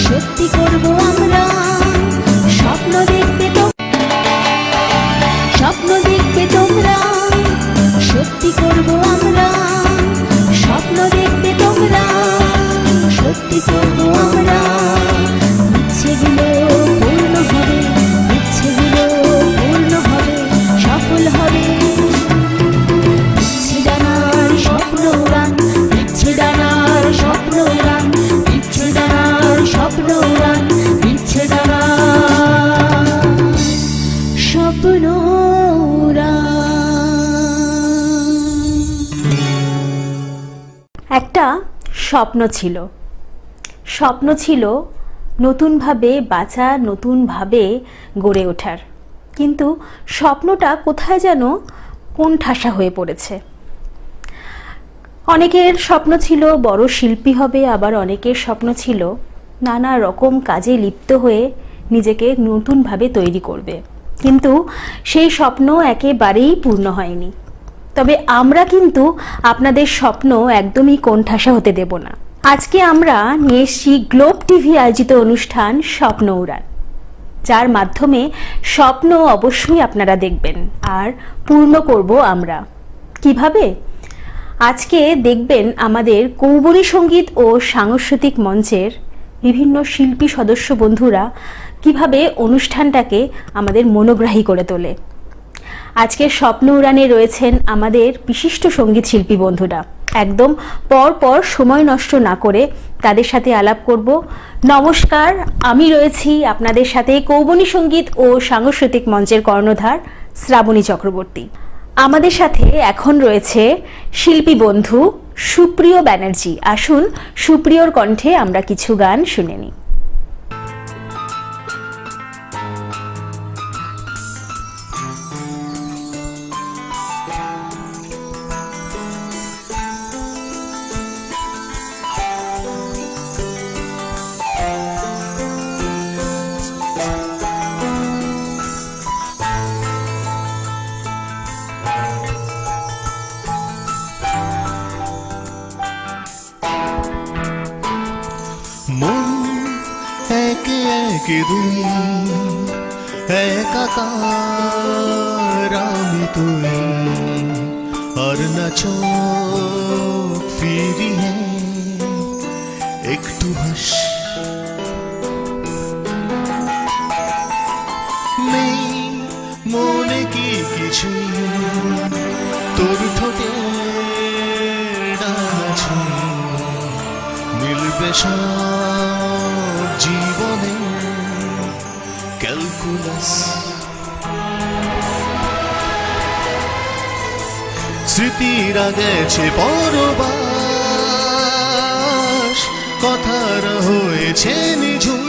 সত্যি করব আমরা, স্বপ্ন দেখবে তো, স্বপ্ন দেখবে তোমরা, সত্যি করব আমরা, স্বপ্ন দেখবে তোমরা, সত্যি করব আমরা। ইচ্ছেগুলো পূর্ণ হবে, ইচ্ছেগুলো পূর্ণ হবে, সফল হবে। ইচ্ছে ডানার স্বপ্ন উড়ান, ইচ্ছে ডানার স্বপ্ন উড়ান, ইচ্ছে ডানার স্বপ্ন উড়ান, ইচ্ছে ডানার স্বপ্ন উড়ান। একটা স্বপ্ন ছিল, স্বপ্ন ছিল নতুনভাবে বাঁচা, নতুনভাবে গড়ে ওঠার। কিন্তু স্বপ্নটা কোথায় যেন কোণঠাসা হয়ে পড়েছে। অনেকের স্বপ্ন ছিল বড় শিল্পী হবে, আবার অনেকের স্বপ্ন ছিল নানা রকম কাজে লিপ্ত হয়ে নিজেকে নতুনভাবে তৈরি করবে। কিন্তু সেই স্বপ্ন একেবারেই পূর্ণ হয়নি। তবে আমরা কিন্তু আপনাদের স্বপ্ন একদমই কোণঠাসা হতে দেব না। আজকে আমরা নিয়ে এসেছি গ্লোব টিভি আয়োজিত অনুষ্ঠান স্বপ্ন উড়ান, যার মাধ্যমে স্বপ্ন অবশ্যই আপনারা দেখবেন আর পূর্ণ করব আমরা। কিভাবে? আজকে দেখবেন আমাদের কৌবরী সঙ্গীত ও সাংস্কৃতিক মঞ্চের বিভিন্ন শিল্পী সদস্য বন্ধুরা কিভাবে অনুষ্ঠানটাকে আমাদের মনোগ্রাহী করে তোলে। আজকের স্বপ্ন উড়ানে রয়েছেন আমাদের বিশিষ্ট সঙ্গীত শিল্পী বন্ধুরা। একদম পর পর সময় নষ্ট না করে তাদের সাথে আলাপ করব। নমস্কার, আমি রয়েছি আপনাদের সাথে কৌবনী সঙ্গীত ও সাংস্কৃতিক মঞ্চের কর্ণধার শ্রাবণী চক্রবর্তী। আমাদের সাথে এখন রয়েছে শিল্পী বন্ধু সুপ্রিয় ব্যানার্জি। আসুন সুপ্রিয়র কণ্ঠে আমরা কিছু গান শুনে নিই। একে দুই একাকার আমি তুই, আর না চোখ ফিরিয়ে একটু হাস। নেই মনে কি কিছু তোর ঠোঁটে ডানা মিলবে সব জীবনে ক্যালকুলাস। স্মৃতিরা গেছে পরবাস, কথারা হয়েছে নিঝুম,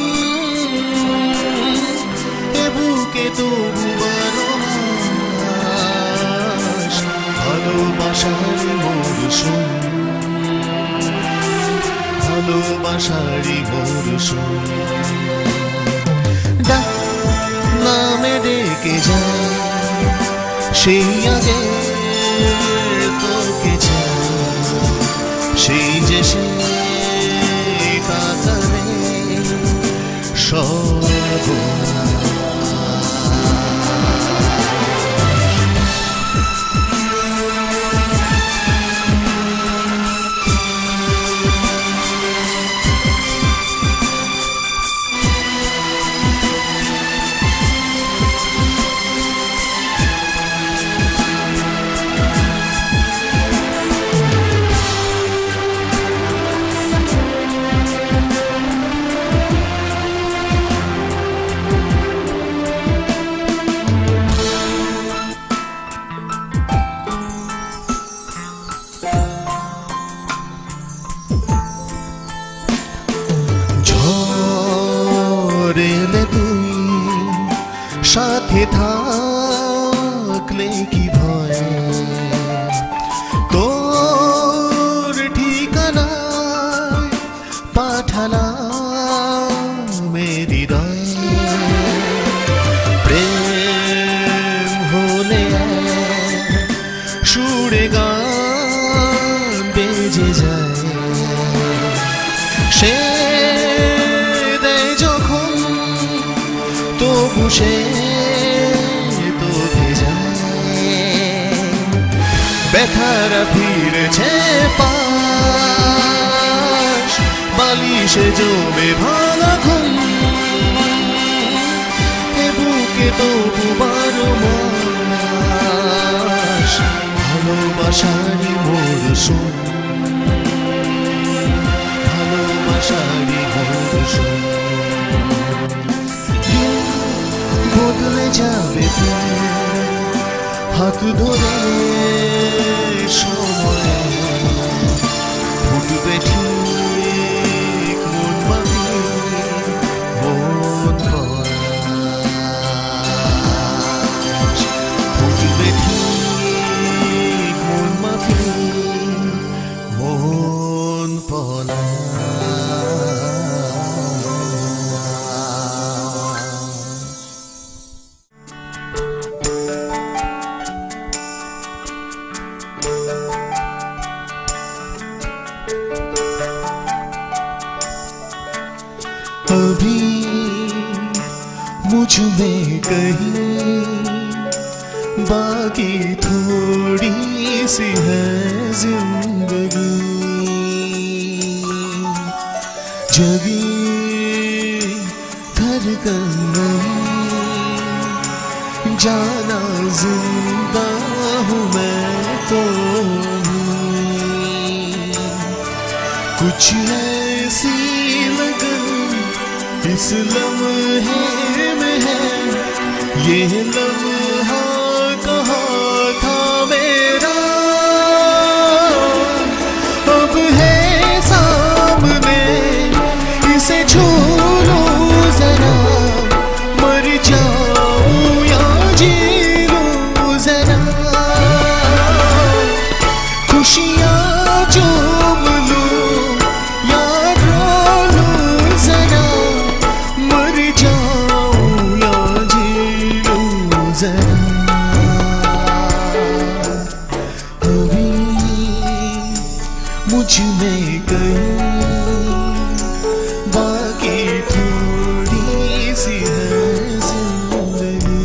এ বুকে তবু বারো মাস ভালোবাসার মরশুম, ভালোবাসারি মরশুম। নামে ডেকে যায় সেই আগে তোকে চাই, সেই যে সে কাতারে সর্বনাশ। সাথে থাকলে কি ভয়, তোর ঠিকানা পাঠালাম হৃদয়। প্রেম হলে সুরে গান বেজে যায়, সে সে তো ভেজায়, ব্যথারা ফিরেছে পাশ, বালিশে জমে ভাঙা ঘুম, এ বুকে তবু 12 মাস ভালোবাসারই মরশুম, ভালোবাসারই মরশুম। বদলে যাবে হাত ধরে সময়, ফুটবে ঠিক মন মানিয়ে মন পলাশ, ফুটবে ঠিক মন মাফিয়ে মন পলাশ। अभी मुझ में कहीं बाकी थोड़ी सी है जिंदगी, जगी धड़कन नहीं, जाना जिंदा हूँ मैं तो कुछ ऐसी लगन इस लम्हे में है, ये लम्हा कहाँ था मेरा, अब है सामने इसे छू लूं जरा, मर जाऊं या जी लूं जरा, खुशियाँ चूम लूं या रो लूं जरा, मर जाऊं या जी लूं जरा। अभी मुझ में कहीं बाकी थोड़ी सी है जिंदगी।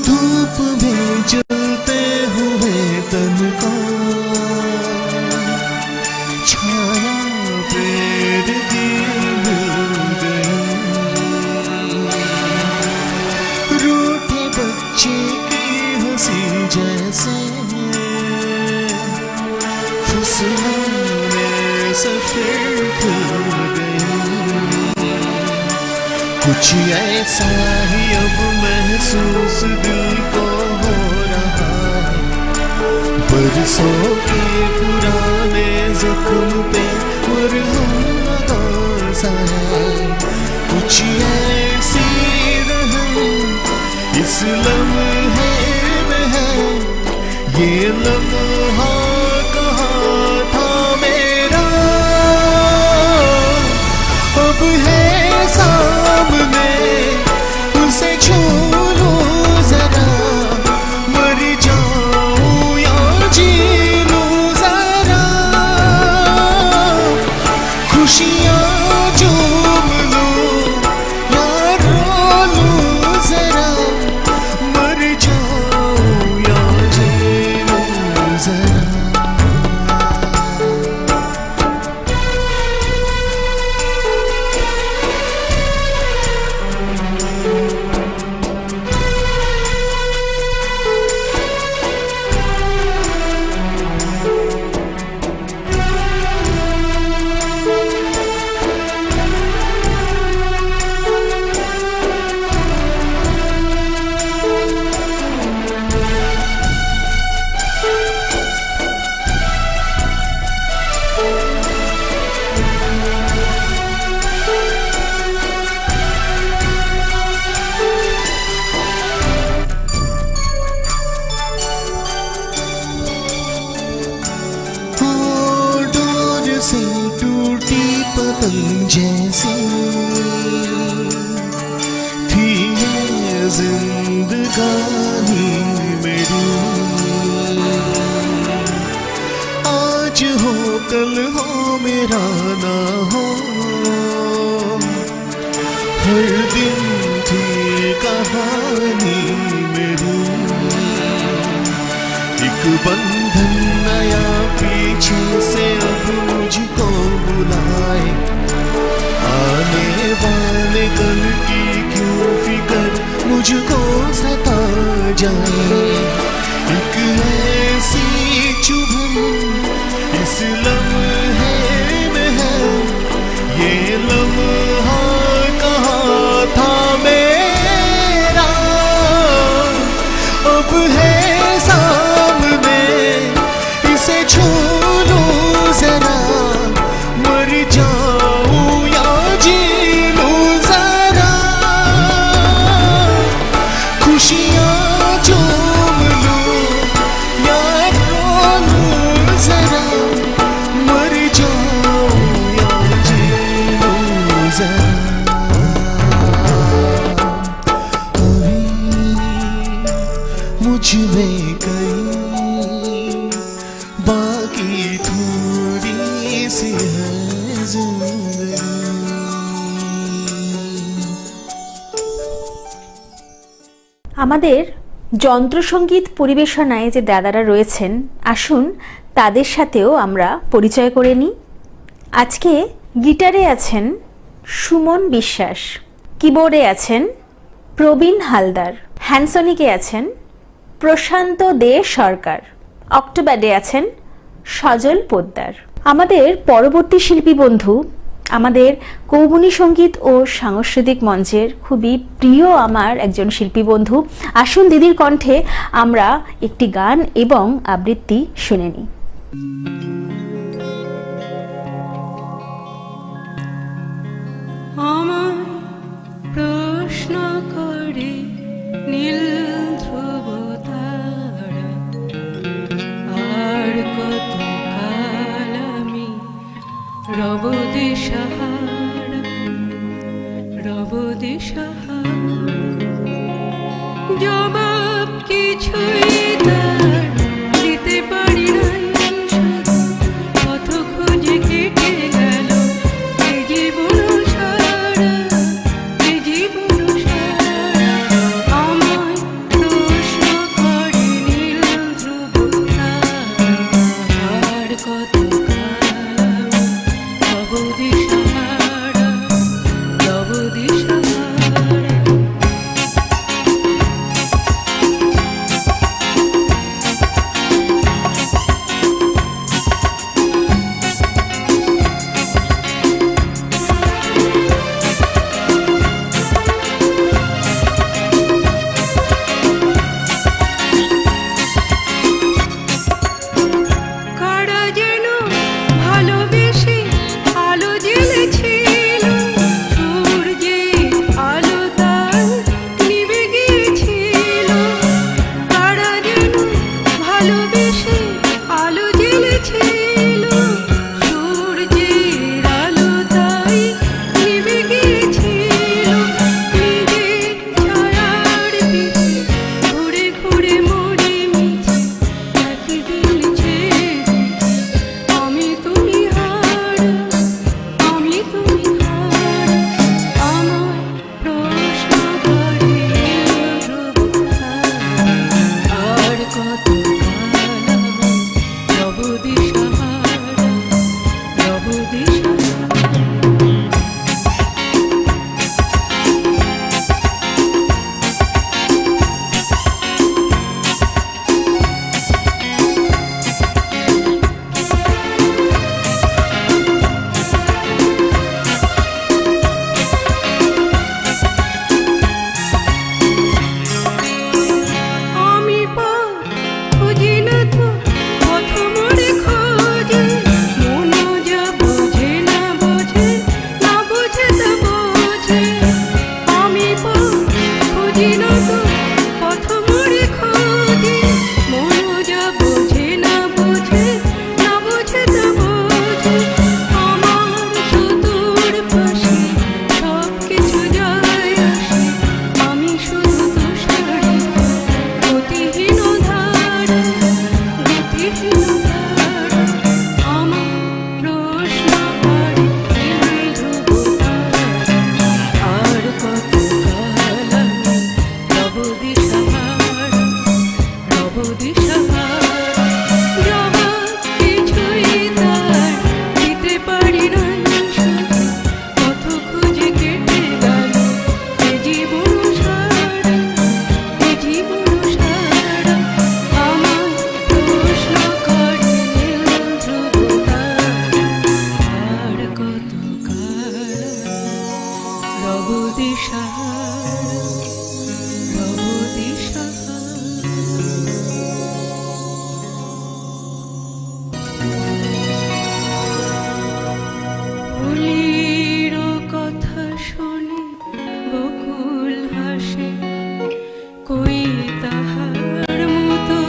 धूप में जलते हुए तन का छाया पेड़ की मिल गई, रूठे बच्चे की हंसी जैसे फुसलाने से फिर खुल गई, कुछ ऐसा ही अब महसूस दिल को हो रहा है, बरसों के पुराने जख्म पे मरहम लगा सा है, कुछ ऐसी रहम इस लम्हे में है, ये लम्हा कहाँ था मेरा, अब है सामने उसे छू लूं जरा, मर जाऊं या जी लूं जरा, खुशियाँ चूम लूं या रो लूं जरा, मर जाऊं या जी लूं जरा। पतंग जैसी थी ये जिंदगानी मेरी। आज हो कल हो मेरा ना हो, हर दिन थी कहानी मेरी। एक बंधन नया पीछे से अब मुझको बुलाए, आने वाले कल की क्यों फिकर मुझको सता जाए। एक ऐसी चुभन इस लम्हे में है, ये लम्हा कहाँ था मेरा, अब है सामने इसे छू लूं जरा, मर जाऊं या जी लूं जरा। खुशियाँ चूम लूं या रो लूं जरा, मर जाऊं या जी लूं जरा। अभी मुझ में कहीं बाकी थोड़ी सी है जिंदगी। আমাদের যন্ত্রসঙ্গীত পরিবেশনায় যে দাদারা রয়েছেন, আসুন তাদের সাথেও আমরা পরিচয় করে নিই। আজকে গিটারে আছেন সুমন বিশ্বাস, কিবোর্ডে আছেন প্রবীণ হালদার, হ্যান্ডসনিকে আছেন প্রশান্ত দে সরকার, অক্টোব্যাডে আছেন সজল পোদ্দার। আমাদের পরবর্তী শিল্পী বন্ধু, আমাদের কৌমুনী সঙ্গীত ও সাংস্কৃতিক মঞ্চের খুবই প্রিয় আমার একজন শিল্পী বন্ধু। আসুন দিদির কণ্ঠে আমরা একটি গান এবং আবৃত্তি শুনে নিই। আমায় প্রশ্ন করে নীল ধ্রুব তারা, আর কত কাল আমি রব দিশাহারা, রব দিশাহারা। জবাব কিছুই তার দিতে পারি নাই, কত খুঁজে কেটে গেল এই জীবন সারা, এই জীবন সারা। আমায় প্রশ্ন করে নীল ধ্রুব তারা, আর কত কাল রব দিশাহারা, রব দিশাহারা। দিশাহারা, ভব দিশাহারা। ফুলের কথা শুনে বকুল হাসে, কই তাহার মতো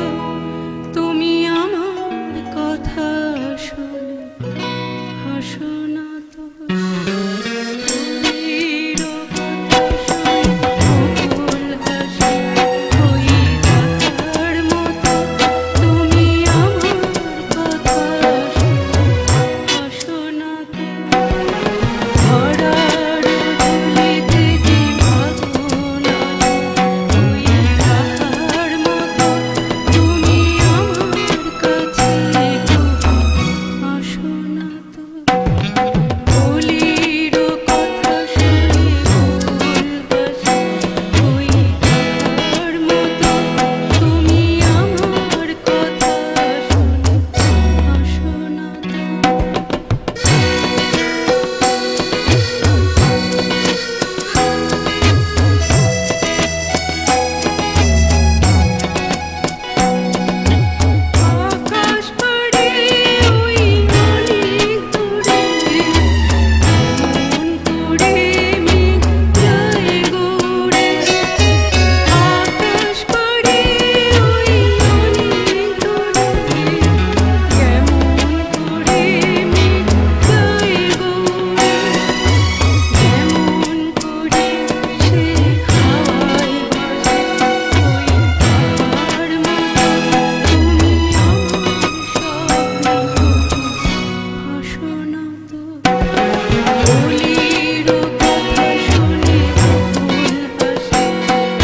তুমি আমার কথা শুনে হাসো না তো। ফুলের কথা শুনে বকুল হাসে, কই তাহার মতো তুমি আমার কথা শুনে হাসো না তো। ধরার ঝুলিতে যে ভাগুন আলো, ওই তাহার মতো তুমি আমার কাছে কখনো আসো না তো। ফুলের কথা শুনে বকুল হাসে, ওই তাহার মতো তুমি আমার কথা শুনে হাসো না তো। আকাশ পাড়ে ওই অনেক দূরে, মন করে মেঘ যায় গৌড়ে। আকাশ পাড়ে ওই অনেক দূরে, কেমন করে মেঘ যায় গৌড়ে। কেমন করে সে হাওয়ায় ভাসে, ওই তাহার মতো তুমি আমার স্বপ্নে ভাসো না তো। ফুলের কথা শুনে বকুল হাসে,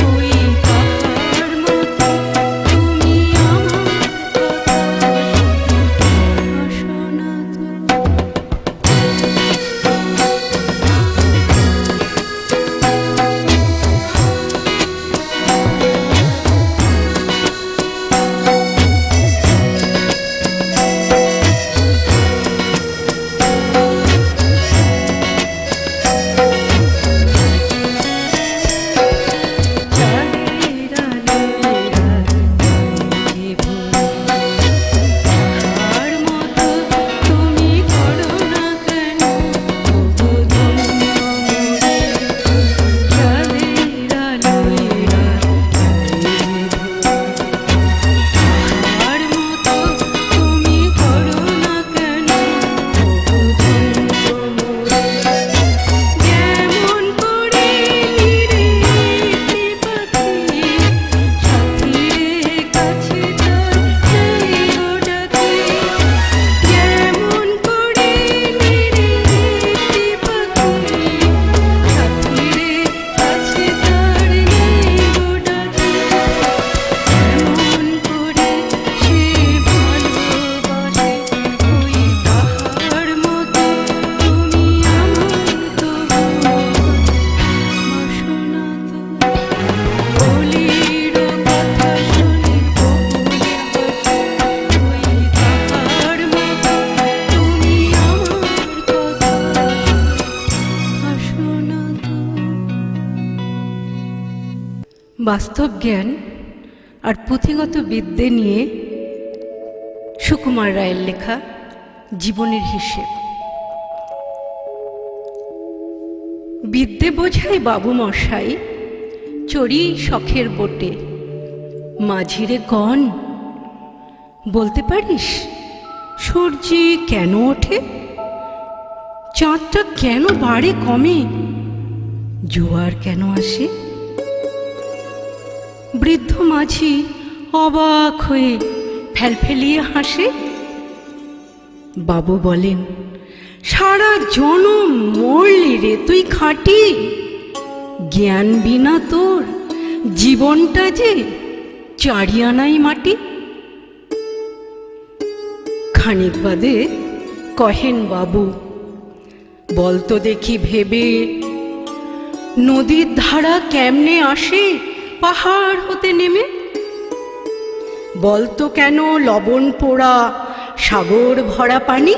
ওই তাহার মতো তুমি আমার কথা শুনে হাসো না তো। চাঁদের আলোয় রাতে ভোরে, তাহার মতো তুমি করো না কেন ওগো ধন্য মোরে। চাঁদের আলোয় রাতে ভোরে, তাহার মতো তুমি করো না কেন ওগো ধন্য মোরে। যেমন করে নিরে একটি পাখি, সাথীরে কাছে তার যাই গো ডাকে। যেমন করে নিরে একটি পাখি, সাথীরে কাছে তার যাই গো ডাকে। এমন করে সে ভালোবাসে, ওই তাহার মতো তুমি আমার তবু বাসো না তো। ফুলের কথা শুনে বকুল হাসে, ওই তাহার মতো তুমি আমার কথা হাসো না তো। বাস্তব জ্ঞান আর পুঁথিগত বিদ্যে নিয়ে সুকুমার রায়ের লেখা জীবনের হিসেব। বিদ্যে বোঝাই বাবু মশাই, চড়ি শখের বোটে। মাঝিরে কন, বলতে পারিস সূর্য কেন ওঠে? চাঁদটা কেন বাড়ে কমে? জোয়ার কেন আসে? বৃদ্ধ মাঝি অবাক হয়ে ফেলফেলিয়ে হাসে। বাবু বলেন, সারা জনম মরলি রে তুই খাঁটি, জ্ঞান বিনা তোর জীবনটা যে চারিয়ানাই মাটি। খানিক বাদে কহেন বাবু, বলতো দেখি ভেবে, নদীর ধারা কেমনে আসে পাহাড় হতে নেমে? বলতো কেন লবণ পোড়া সাগর ভরা পানি?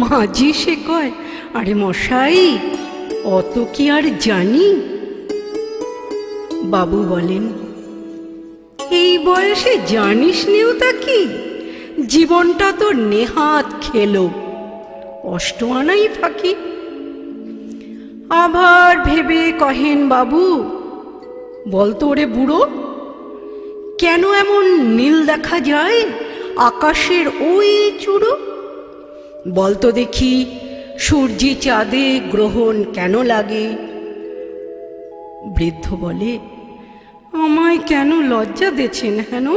মাঝি সে কয়, আরে মশাই অত কি আর জানি? বাবু বলেন, এই বয়সে জানিস নেও তা কি, জীবনটা তো নেহাত খেলো, অষ্ট আনাই ফাঁকি। আবার ভেবে কহেন বাবু, বলতো ওরে বুড়ো, কেন এমন নীল দেখা যায় আকাশের ওই চূড়ো? বলতো দেখি, সূর্যি চাঁদে গ্রহণ কেন লাগে? বৃদ্ধ বলে, আমায় কেন লজ্জা দিয়েছেন হেন?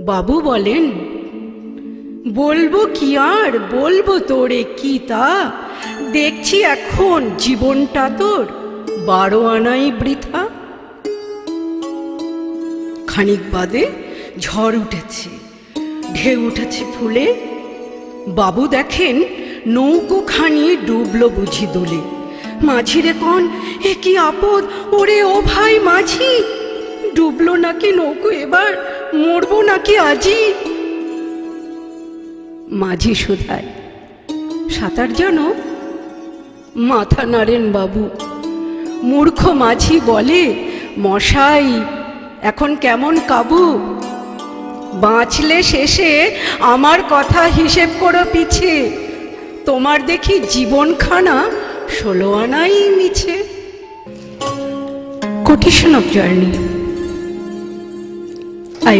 বাবু বলেন, বলবো কি আর, বলবো তোরে কি তা, দেখছি এখন জীবনটা তোর 12 আনাই বৃথা। খানিক বাদে ঝড় উঠেছে, ঢেউ উঠেছে ফুলে। বাবু দেখেন নৌকোখানি ডুবলো বুঝি দুলে। মাঝিরে কন, এ কি আপদ, ওরে ও ভাই মাঝি, ডুবলো নাকি নৌকো এবার, মরবো নাকি আজি? মাঝি শুধায়, সাঁতার জানো? মাথা নাড়েন বাবু। মূর্খ মাঝি বলে, মশাই এখন কেমন কাবু? বাঁচলে শেষে আমার কথা হিসেব করো পিছে, তোমার দেখি জীবনখানা 16 আনাই মিছে। Quotation of journey. I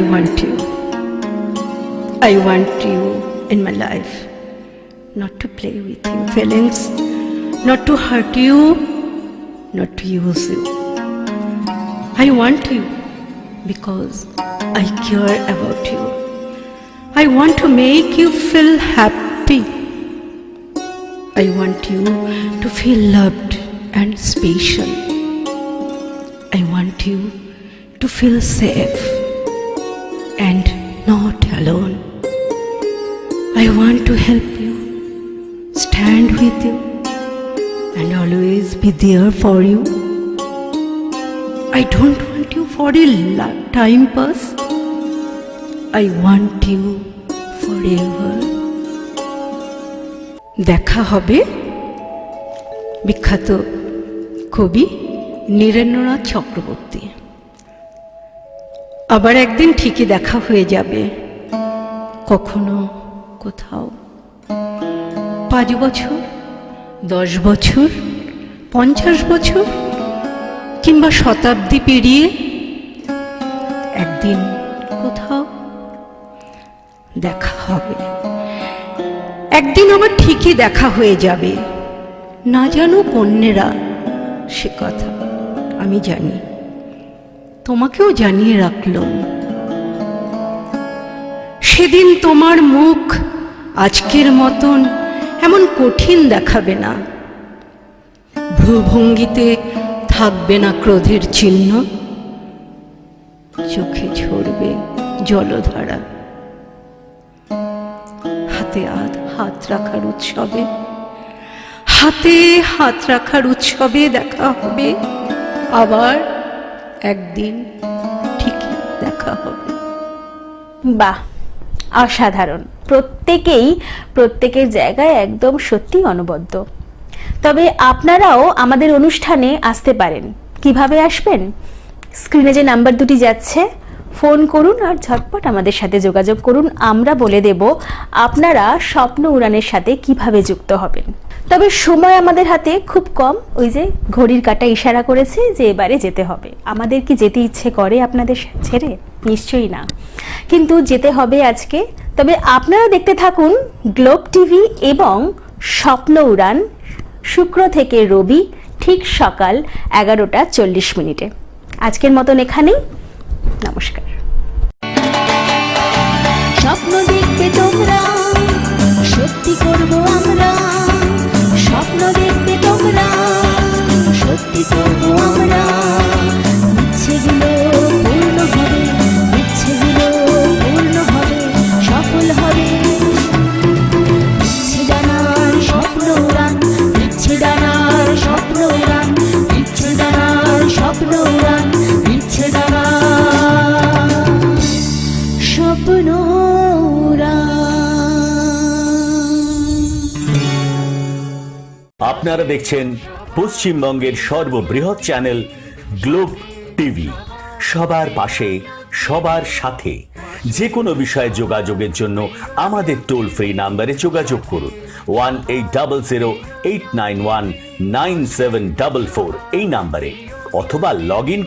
want you in my life, not to play with your feelings, not to hurt you, not to use you. I want you because I care about you. I want to make you feel happy. I want you to feel loved and special. I want you to feel safe and not alone. I want to help you, stand with you, and always be there for you. I don't want you for a time pass. I want you forever. দেখা হবে বিখ্যাত কবি নীরেন্দ্রনাথ চক্রবর্তী। আবার একদিন ঠিকই দেখা হয়ে যাবে, কখনো কোথাও। 5 বছর, 10 বছর, 50 বছর, কিংবা শতাব্দী পেরিয়ে একদিন কোথাও দেখা হবে। একদিন আবার ঠিকই দেখা হয়ে যাবে, না জানো কন্যেরা সে কথা আমি জানি, তোমাকেও জানিয়ে রাখলাম। সেদিন তোমার মুখ আজকের মতন এমন কঠিন দেখাবে না, ভ্রুভঙ্গিতে থাকবে না ক্রোধের চিহ্ন, চোখে ঝরবে জলধারা। হাতে হাত রাখার উৎসবে, হাতে হাত রাখার উৎসবে দেখা হবে, আবার একদিন ঠিকই দেখা হবে। বাহ, অসাধারণ। প্রত্যেকের জায়গায় একদম সত্যি অনবদ্য। তবে আপনারাও আমাদের অনুষ্ঠানে আসতে পারেন। কিভাবে আসবেন? স্ক্রিনে যে নাম্বার দুটি যাচ্ছে, ফোন করুন আর ঝটপট আমাদের সাথে যোগাযোগ করুন। আমরা বলে দেব আপনারা স্বপ্ন উড়ানের সাথে কিভাবে যুক্ত হবেন। তবে সময় আমাদের হাতে খুব কম। ওই যে ঘড়ির কাঁটা ইশারা করেছে যে এবারে যেতে হবে। আমাদের কি যেতে ইচ্ছে করে আপনাদের ছেড়ে? নিশ্চয়ই না, কিন্তু যেতে হবে আজকে। তবে আপনারা দেখতে থাকুন গ্লোব টিভি এবং স্বপ্ন উড়ান, শুক্র থেকে রবি ঠিক সকাল 11:40। আজকের মতন এখানেই, নমস্কার। স্বপ্ন দেখবে তোমরা, সত্যি করব আমরা, স্বপ্ন দেখবে তোমরা, সত্যি করব আমরা। ইচ্ছেগুলো পূর্ণ হবে, ইচ্ছেগুলো পূর্ণ হবে, সফল হবে। ইচ্ছে ডানার স্বপ্ন উড়ান, ইচ্ছে ডানার স্বপ্ন উড়ান, ইচ্ছে ডানার স্বপ্ন উড়ান, ইচ্ছে ডানার স্বপ্ন উড়ান। আপনারা দেখছেন পশ্চিমবঙ্গের সর্ববৃহৎ চ্যানেল গ্লোব টিভি। সবার পাশে, সবার সাথে। যে কোনো বিষয়ে যোগাযোগের জন্য আমাদের টোল ফ্রি নাম্বারে যোগাযোগ করুন 1800-891-9744 এই নাম্বারে, অথবা লগ ইন